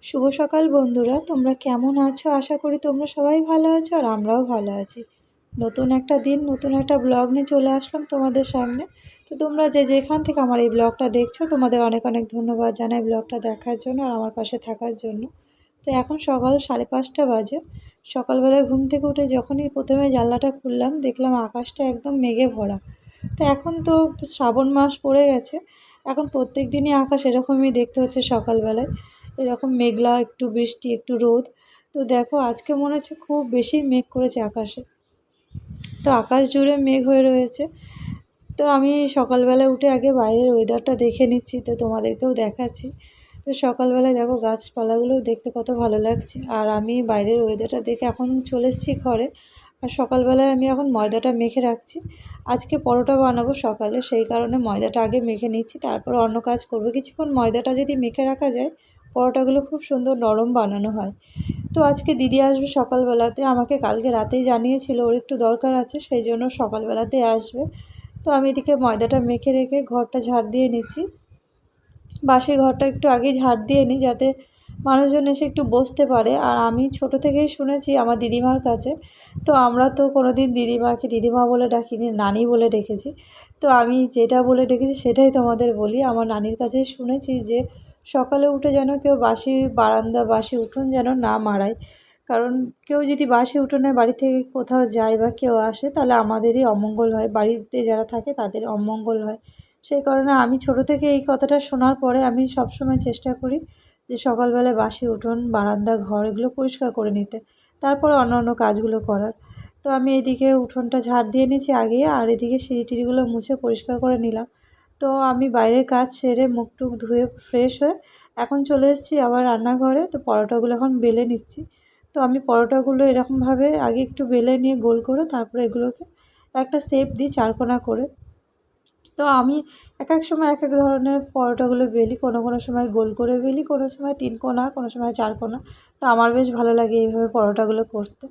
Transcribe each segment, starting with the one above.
শুভ সকাল বন্ধুরা, তোমরা কেমন আছো? আশা করি তোমরা সবাই ভালো আছো আর আমরাও ভালো আছি। নতুন একটা দিন, নতুন একটা ব্লগ নিয়ে চলে আসলাম তোমাদের সামনে। তো তোমরা যে যেখান থেকে আমার এই ব্লগটা দেখছো, তোমাদের অনেক অনেক ধন্যবাদ জানাই ব্লগটা দেখার জন্য আর আমার পাশে থাকার জন্য। তো এখন সকাল 5:30 বাজে। সকালবেলায় ঘুম থেকে উঠে যখনই প্রথমে জানলাটা খুললাম, দেখলাম আকাশটা একদম মেঘে ভরা। তো এখন তো শ্রাবণ মাস পড়ে গেছে। এখন প্রত্যেক দিনই আকাশ এরকমই দেখতে হচ্ছে সকালবেলায়, এরকম মেঘলা, একটু বৃষ্টি একটু রোদ। তো দেখো আজকে মনে হচ্ছে খুব বেশি মেঘ করেছে আকাশে, তো আকাশ জুড়ে মেঘ হয়ে রয়েছে। তো আমি সকালবেলা উঠে আগে বাইরের ওয়েদারটা দেখে নিচ্ছি, তো তোমাদেরকেও দেখাচ্ছি। তো সকালবেলায় দেখো গাছপালাগুলোও দেখতে কত ভালো লাগছে। আর আমি বাইরের ওয়েদারটা দেখে এখন চলে এসেছি ঘরে। আর সকালবেলায় আমি এখন ময়দাটা মেখে রাখছি। আজকে পরোটা বানাবো সকালে, সেই কারণে ময়দাটা আগে মেখে নিচ্ছি, তারপর অন্য কাজ করবো। কিছুক্ষণ ময়দাটা যদি মেখে রাখা যায়, পরোটাগুলো খুব সুন্দর নরম বানানো হয়। তো আজকে দিদি আসবে সকালবেলাতে, আমাকে কালকে রাতেই জানিয়েছিল ওর একটু দরকার আছে, সেই জন্য সকালবেলাতেই আসবে। তো আমি এদিকে ময়দাটা মেখে রেখে ঘরটা ঝাড় দিয়ে নিচ্ছি। বাসি ঘরটা একটু আগেই ঝাড় দিয়ে নিই, যাতে মানুষজন এসে একটু বসতে পারে। আর আমি ছোট থেকেই শুনেছি আমার দিদিমার কাছে, তো আমরা তো কোনো দিন দিদিমাকে দিদিমা বলে ডাকিনি, নানি বলে ডেকেছি। তো আমি যেটা বলে ডেকেছি সেটাই তোমাদের বলি। আমার নানির কাছেই শুনেছি যে সকালে উঠে যেন কেউ বাসি বারান্দা, বাসি উঠোন যেন না মাড়ায়। কারণ কেউ যদি বাসি উঠোনে বাড়ি থেকে কোথাও যায় বা কেউ আসে, তাহলে আমাদেরই অমঙ্গল হয়, বাড়িতে যারা থাকে তাদের অমঙ্গল হয়। সেই কারণে আমি ছোট থেকে এই কথাটা শোনার পরে আমি সবসময় চেষ্টা করি যে সকালবেলায় বাসি উঠোন, বারান্দা, ঘর এগুলো পরিষ্কার করে নিতে, তারপরে অন্য কাজগুলো করার। তো আমি এদিকে উঠোনটা ঝাড় দিয়ে নিয়েছি আগে, আর এদিকে সিঁড়ি টিড়িগুলো মুছে পরিষ্কার করে নিলাম। তো আমি বাইরের কাজ সেরে মুখ টুক ধুয়ে ফ্রেশ হয়ে এখন চলে এসেছি আবার রান্নাঘরে। তো পরোটাগুলো এখন বেলে নিচ্ছি। তো আমি পরোটাগুলো এরকমভাবে আগে একটু বেলে নিয়ে গোল করে তারপরে এগুলোকে একটা শেপ দিই চারকোনা করে। তো আমি এক এক সময় এক এক ধরনের পরোটাগুলো বেলি, কোনো সময় গোল করে বেলি, কোনো সময় 3 কোনা, কোনো সময় 4 কোনা। তো আমার বেশ ভালো লাগে এইভাবে পরোটাগুলো করতে।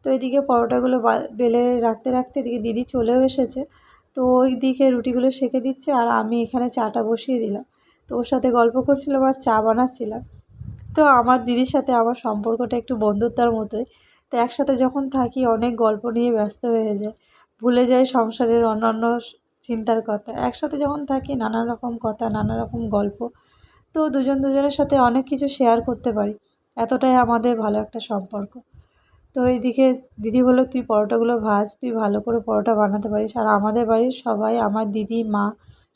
তো এদিকে পরোটাগুলো বেলে রাখতে রাখতে এদিকে দিদি চলেও এসেছে। তো ওই দিকে রুটিগুলো সেঁকে দিচ্ছে আর আমি এখানে চাটা বসিয়ে দিলাম। তো ওর সাথে গল্প করছিলাম আর চা বানাচ্ছিলাম। তো আমার দিদির সাথে আমার সম্পর্কটা একটু বন্ধুত্বের মতোই। তো একসাথে যখন থাকি অনেক গল্প নিয়ে ব্যস্ত হয়ে যাই, ভুলে যাই সংসারের অন্যান্য চিন্তার কথা। একসাথে যখন থাকি নানা রকম কথা, নানা রকম গল্প, তো দুজনের সাথে অনেক কিছু শেয়ার করতে পারি। এতটাই আমাদের ভালো একটা সম্পর্ক। তো এইদিকে দিদি বলল, তুই পরোটাগুলো ভাজ, তুই ভালো করে পরোটা বানাতে পারিস। আর আমাদের বাড়ির সবাই, আমার দিদি, মা,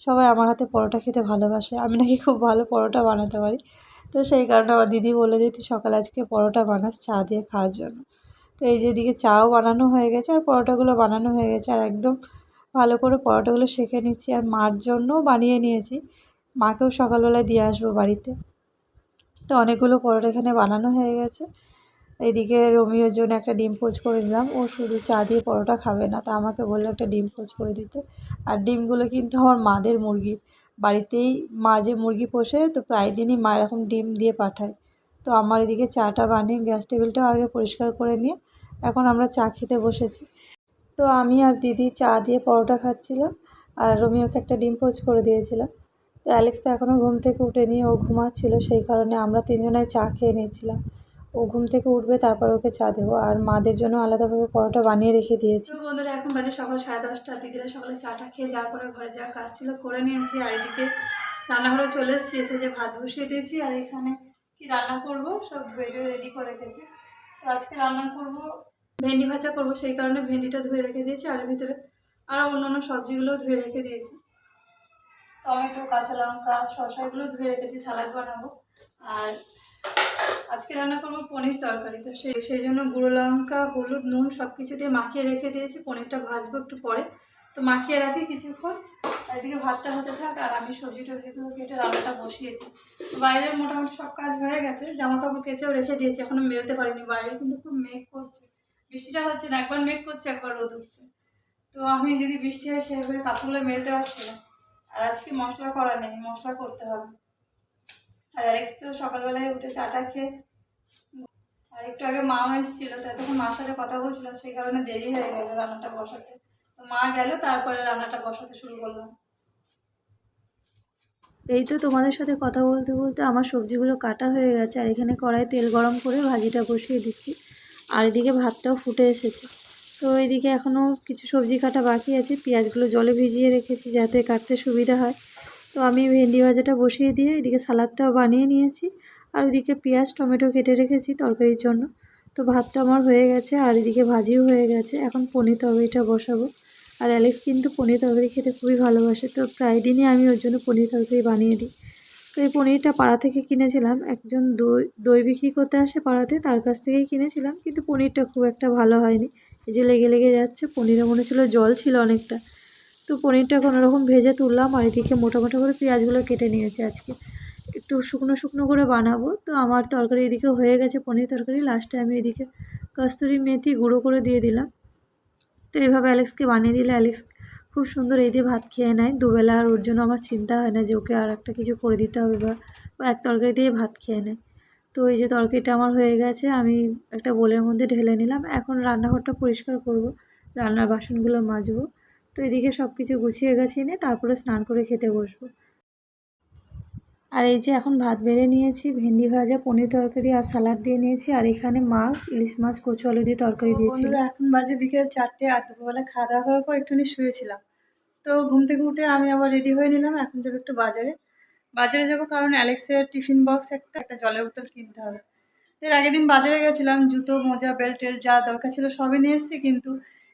সবাই আমার হাতে পরোটা খেতে ভালোবাসে। আমি নাকি খুব ভালো পরোটা বানাতে পারি। তো সেই কারণে আমার দিদি বললো যে তুই সকালে আজকে পরোটা বানাস চা দিয়ে খাওয়ার জন্য। তো এই যে এদিকে চাও বানানো হয়ে গেছে আর পরোটাগুলো বানানো হয়ে গেছে, আর একদম ভালো করে পরোটাগুলো সেঁকে নিচ্ছি। আর মার জন্যও বানিয়ে নিয়েছি, মাকেও সকালবেলায় দিয়ে আসবো বাড়িতে। তো অনেকগুলো পরোটা এখানে বানানো হয়ে গেছে। এদিকে রোমিওর জন্য একটা ডিম পোচ করে দিলাম। ও শুধু চা দিয়ে পরোটা খাবে না, তা আমাকে বললো একটা ডিম পোচ করে দিতে। আর ডিমগুলো কিন্তু আমার মাদের মুরগির, বাড়িতেই মা যে মুরগি পোষে, তো প্রায় দিনই মা এরকম ডিম দিয়ে পাঠায়। তো আমার এদিকে চাটা বানিয়ে গ্যাস টেবিলটাও আগে পরিষ্কার করে নিয়ে এখন আমরা চা খেতে বসেছি। তো আমি আর দিদি চা দিয়ে পরোটা খাচ্ছিলাম, আর রোমিওকে একটা ডিম পোচ করে দিয়েছিলাম। তো অ্যালেক্স তো এখনও ঘুম থেকে উঠেনি, ও ঘুমাচ্ছিল, সেই কারণে আমরা তিনজনাই চা খেয়ে নিয়েছিলাম। ও ঘুম থেকে উঠবে, তারপর ওকে চা দেবো। আর মাদের জন্য আলাদাভাবে পরোটা বানিয়ে রেখে দিয়েছি। তো বন্ধুরা এখন বাজে সকাল 10:30। দিদিরা সকালে চাটা খেয়ে যাওয়ার পরে ঘরে যা কাজ ছিল করে নিয়েছি। আর এদিকে রান্নাঘরে চলে এসেছি, এসে যে ভাত বসিয়ে দিয়েছি। আর এখানে কি রান্না করব সব ধুয়ে রেডি করে রেখেছি। তো আজকে রান্না করব ভেন্ডি ভাজা করব, সেই কারণে ভেন্ডিটা ধুয়ে রেখে দিয়েছি। আর ভিতরে আরও অন্যান্য সবজিগুলোও ধুয়ে রেখে দিয়েছি, টমেটো, কাঁচা লঙ্কা, শসা এগুলো ধুয়ে রেখেছি, স্যালাড বানাবো। আর আজকে রান্না করবো পনির তরকারি। তো সেই জন্য গুঁড়ো লঙ্কা, হলুদ, নুন সব কিছু দিয়ে মাখিয়ে রেখে দিয়েছি। পনিরটা ভাজবো একটু পরে, তো মাখিয়ে রাখি কিছুক্ষণ। এদিকে ভাতটা হতে থাক আর আমি সবজি টবজিগুলো কেটে রান্নাটা বসিয়ে দিই। বাইরের মোটামুটি সব কাজ হয়ে গেছে, জামা কাপড় কেচেও রেখে দিয়েছি, এখনো মেলতে পারিনি। বাইরে কিন্তু খুব মেঘ করছে, বৃষ্টিটা হচ্ছে না, একবার মেঘ করছে একবার রোদ উঠছে। তো আমি যদি বৃষ্টি হয় সেভাবে কাপড়গুলো মেলতে পারছি না। আর আজকে মশলা করা নেই, মশলা করতে হবে। আর অ্যালেক্স তো সকালবেলায় উঠে চাটা খেয়ে, আর একটু আগে মাও এসেছিলো, তো তখন মার সাথে কথা বলছিলাম, সেই কারণে দেরি হয়ে গেল রান্নাটা বসাতে। তো মা গেল, তারপরে রান্নাটা বসাতে শুরু করলাম। এই তো তোমাদের সাথে কথা বলতে বলতে আমার সবজিগুলো কাটা হয়ে গেছে, আর এখানে কড়াই তেল গরম করে ভাজিটা বসিয়ে দিচ্ছি। আর এদিকে ভাতটাও ফুটে এসেছে। তো এদিকে এখনও কিছু সবজি কাটা বাকি আছে, পেঁয়াজগুলো জলে ভিজিয়ে রেখেছি যাতে কাটতে সুবিধা হয়। তো আমি ভেন্ডি ভাজাটা বসিয়ে দিয়ে এদিকে সালাদটাও বানিয়ে নিয়েছি, আর ওইদিকে পেঁয়াজ টমেটো কেটে রেখেছি তরকারির জন্য। তো ভাতটা আমার হয়ে গেছে, আর এদিকে ভাজিও হয়ে গেছে। এখন পনির তরকারিটা বসাবো। আর অ্যালেক্স কিন্তু পনির তরকারি খেতে খুবই ভালোবাসে, তো প্রায় দিনই আমি ওর জন্য পনির তরকারি বানিয়ে দিই। তো এই পনিরটা পাড়া থেকে কিনেছিলাম, একজন দই বিক্রি করতে আসে পাড়াতে, তার কাছ থেকেই কিনেছিলাম। কিন্তু পনিরটা খুব একটা ভালো হয়নি, এই যে লেগে লেগে যাচ্ছে। পনিরে মনে ছিল জল ছিল অনেকটা। তো পনিরটা কোনোরকম ভেজে তুললাম, আর এদিকে মোটা মোটা করে পেঁয়াজগুলো কেটে নিয়েছি। আজকে একটু শুকনো শুকনো করে বানাবো। তো আমার তরকারি এদিকে হয়ে গেছে, পনির তরকারি। লাস্টে আমি এদিকে কস্তুরি মেথি গুঁড়ো করে দিয়ে দিলাম। তো এইভাবে অ্যালেক্সকে বানিয়ে দিলে অ্যালেক্স খুব সুন্দর এই দিয়ে ভাত খেয়ে নেয় দুবেলা। আর ওর জন্য আমার চিন্তা হয় না যে ওকে আর একটা কিছু করে দিতে হবে, বা এক তরকারি দিয়ে ভাত খেয়ে নেয়। তো এই যে তরকারিটা আমার হয়ে গেছে, আমি একটা বোলের মধ্যে ঢেলে নিলাম। এখন রান্নাঘরটা পরিষ্কার করব, রান্নার বাসনগুলো মাজবো। তো এদিকে সব কিছু গুছিয়ে গাছিয়ে নিয়ে তারপরে স্নান করে খেতে বসবো। আর এই যে এখন ভাত বেড়ে নিয়েছি, ভেন্ডি ভাজা, পনির তরকারি আর স্যালাড দিয়ে নিয়েছি। আর এখানে মাছ, ইলিশ মাছ, কচু আলু দিয়ে তরকারি দিয়েছিল। এখন বাজে বিকেল 4টে, আর দুপুরবেলা খাওয়া দাওয়া করার পর একটুখানি শুয়েছিলাম। তো ঘুম থেকে উঠে আমি আবার রেডি হয়ে নিলাম। এখন যাবো একটু বাজারে যাবো, কারণ অ্যালেক্সের টিফিন বক্স একটা জলের বোতল কিনতে হবে। এর আগের দিন বাজারে গেছিলাম, জুতো মোজা বেল্ট টেল্ট যা দরকার ছিল সবই নিয়ে এসেছি, কিন্তু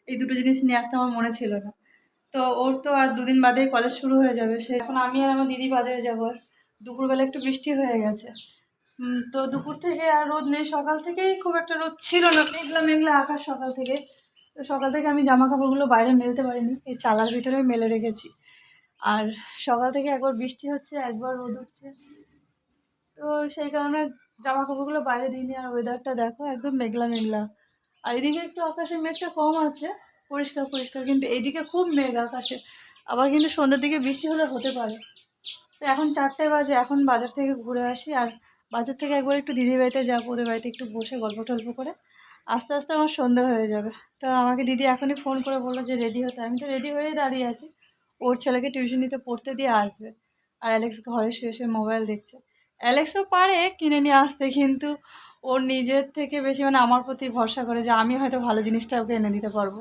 এই দুটো জিনিস নিয়ে আসতে আমার মনে ছিল না। তো ওর তো আর দুদিন বাদেই কলেজ শুরু হয়ে যাবে, সে এখন আমি আর আমার দিদি বাজারে যাবো। আর দুপুরবেলা একটু বৃষ্টি হয়ে গেছে। তো দুপুর থেকে আর রোদ নেই, সকাল থেকেই খুব একটা রোদ ছিল না, মেঘলা মেঘলা আকাশ সকাল থেকে। তো সকাল থেকে আমি জামা কাপড়গুলো বাইরে মেলতে পারিনি, এই চালার ভিতরেই মেলে রেখেছি। আর সকাল থেকে একবার বৃষ্টি হচ্ছে, একবার রোদ উঠছে। তো সেই কারণে জামা কাপড়গুলো বাইরে দিইনি। আর ওয়েদারটা দেখো একদম মেঘলা মেঘলা। আর এদিকে একটু আকাশে মেঘটা কম আছে, পরিষ্কার পরিষ্কার, কিন্তু এইদিকে খুব মেঘ আকাশে। আবার কিন্তু সন্ধ্যের দিকে বৃষ্টি হলে হতে পারে। তো এখন 4টে বাজে, এখন বাজার থেকে ঘুরে আসি। আর বাজার থেকে একবার একটু দিদির বাড়িতে যাবো, ওদের বাড়িতে একটু বসে গল্প টল্প করে আস্তে আস্তে আমার সন্ধ্যা হয়ে যাবে। তো আমাকে দিদি এখনই ফোন করে বললো যে রেডি হতে। আমি তো রেডি হয়েই দাঁড়িয়ে আছি, ওর ছেলেকে টিউশন নিতে পড়তে দিয়ে আসবে। আর অ্যালেক্স ঘরে শুয়ে শুয়ে মোবাইল দেখছে। অ্যালেক্সও পারে কিনে নিয়ে আসতে, কিন্তু ওর নিজের থেকে বেশি মানে আমার প্রতি ভরসা করে যে আমি হয়তো ভালো জিনিসটা ওকে এনে দিতে পারবো।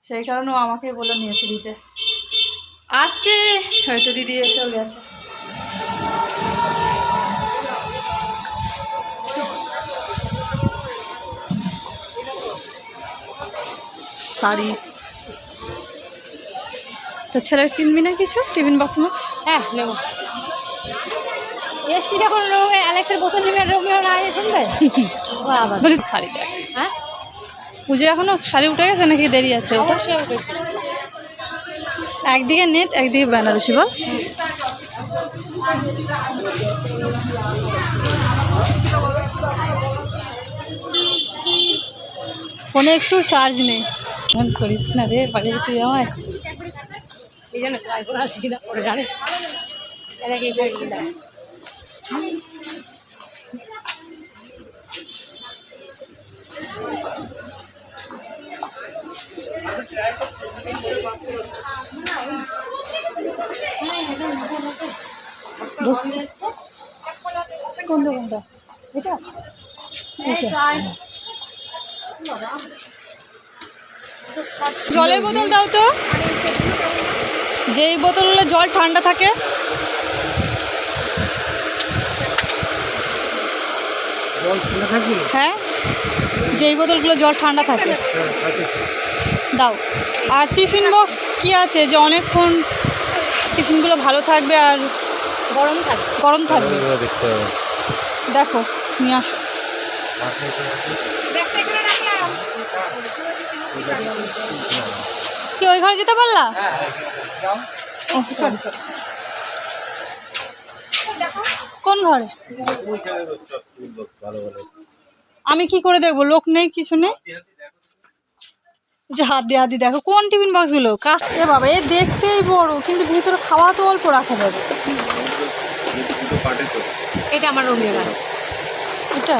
সেই কারণে ও আমাকে বলে নিয়ে এসে দিতে। আসছি, হয়তো দিদি এসেও গেছে। শাড়ি তো ছেলের কিনবি না কিছু টিফিন বক্স বক্স? হ্যাঁ নেব। এসছি যখন রুমে অ্যালেক্সের বোতল নিবে, রুমিও না শুনবে। বাবা বলি শাড়ি দেখ। হ্যাঁ পুজো এখনো শাড়ি উঠে গেছে নাকি দেরি আছে? অবশ্যই উঠেছে। একদিকে নেট একদিকে বেনারসি, বল। ফোনে একটু চার্জ নেই, মন করিস না রে, পাগল তুই আমায়। এই জন্য তো আইফোন আছে কিনা ওরা জানে। এটাকে এই শাড়িগুলো দেয়। কোনটা কোনটা? এটা জলের বোতল দাও তো, যেই বোতলে জল ঠান্ডা থাকে। হ্যাঁ, যেই বোতলগুলো জল ঠান্ডা থাকে দাও। আর টিফিন বক্স কি আছে যে অনেকক্ষণ টিফিনগুলো ভালো থাকবে আর গরম থাকবে? দেখো নিয়ে আসো। কি ওই ঘরে যেতে পারলা? ও সরি সরি, কোন ঘরে? আমি কি করে দেখবো, লোক নেই কিছু নেই। যে হাত দিয়ে দেখো কোন টিফিন বক্সগুলো কাজ। এ বাবা, এ দেখতেই বড়, কিন্তু ভিতরে খাওয়া তো অল্প রাখা যাবে। এটা আমার রুমিও আছে। এটা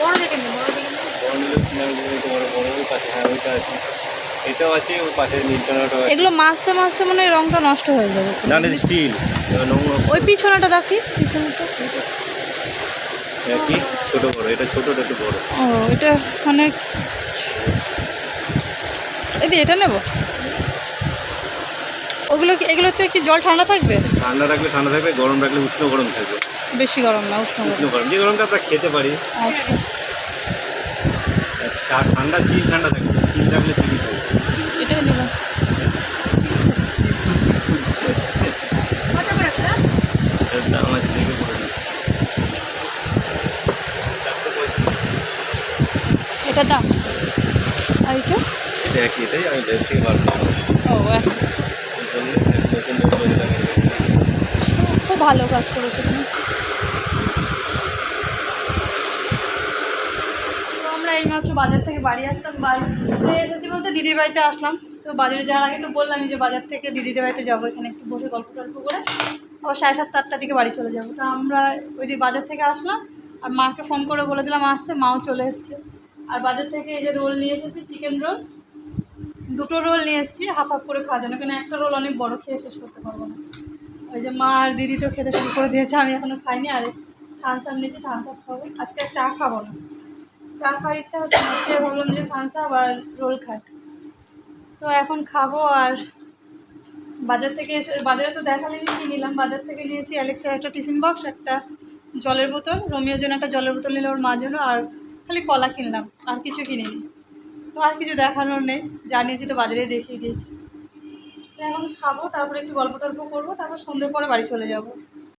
বড় দেখে নি, বড় দেখে নি। এটাও আছে, ওর পাশে নীলকণাটাও আছে। এগুলো মাছতে মাছতে মনে হয় রঙটা নষ্ট হয়ে যাবে। না না স্টিল ওই পিছনেটা দেখি, পিছনেটা। কি ছোট বড়, এটা ছোটটা একটু বড়। ও এটা মানে এই এটা নেব। ওগুলো কি, এগুলোতে কি জল ঠান্ডা থাকবে? ঠান্ডা রাখলে ঠান্ডা থাকবে, গরম রাখলে উষ্ণ গরম থাকবে। বেশি গরম না, উষ্ণ উষ্ণ গরম। গরম, যে গরমটা আমরা খেতে পারি। আচ্ছা ঠান্ডা চিল ঠান্ডা থাকবে, চিল রাখলে চিলি থাকবে। এটাই নেব। এর দাম আছে দেখে বলে দিচ্ছি। এটার দাম আর এটা? এটা একই, এটাই আমি ভেব থেকে বার করবো। ও একই। নতুন নতুন লাগে। খুব ভালো কাজ করেছো তুমি। তো আমরা এইমাত্র বাজার থেকে বাড়ি আসলাম। বাড়িতে এসেছি বলতে দিদির বাড়িতে আসলাম। তো বাজারে যাওয়ার আগে তো বললামই যে বাজার থেকে দিদিদের বাড়িতে যাবো, এখানে একটু বসে গল্প টল্প করে আবার 7:30 8টার দিকে বাড়ি চলে যাবো। তো আমরা ওই দিকে বাজার থেকে আসলাম আর মাকে ফোন করে বলে দিলাম আসতে, মাও চলে এসছে। আর বাজার থেকে এই যে রোল নিয়ে এসেছি, চিকেন রোল, 2টো রোল নিয়ে এসেছি হাফ হাফ করে খাওয়ার জন্য, কেন একটা রোল অনেক বড়, খেয়ে শেষ করতে পারবো না। ওই যে মা আর দিদি তো খেতে শুরু করে দিয়েছে, আমি এখনও খাইনি। আর থামস আপ নিয়েছি, থামস আপ খাবো। আজকে আর চা খাবো না, চা খাওয়ার ইচ্ছা হচ্ছে না, আজকে ভাবলাম যে থামস আপ আর রোল খাই। তো এখন খাবো। আর বাজার থেকে এসে, বাজারে তো দেখালেনি কী নিলাম, বাজার থেকে নিয়েছি অ্যালেক্সার একটা টিফিন বক্স, একটা জলের বোতল, রোমিওর জন্য একটা জলের বোতল নিলাম, ওর মার জন্য, আর খালি কলা কিনলাম, আর কিছু কিনিনি। তো আর কিছু দেখানোর নেই, জানিয়েছি তো বাজারে দেখিয়ে দিয়েছি। তো এখন খাবো, তারপরে একটু গল্প টল্প করবো, তারপর সন্ধ্যের পরে বাড়ি চলে যাবো।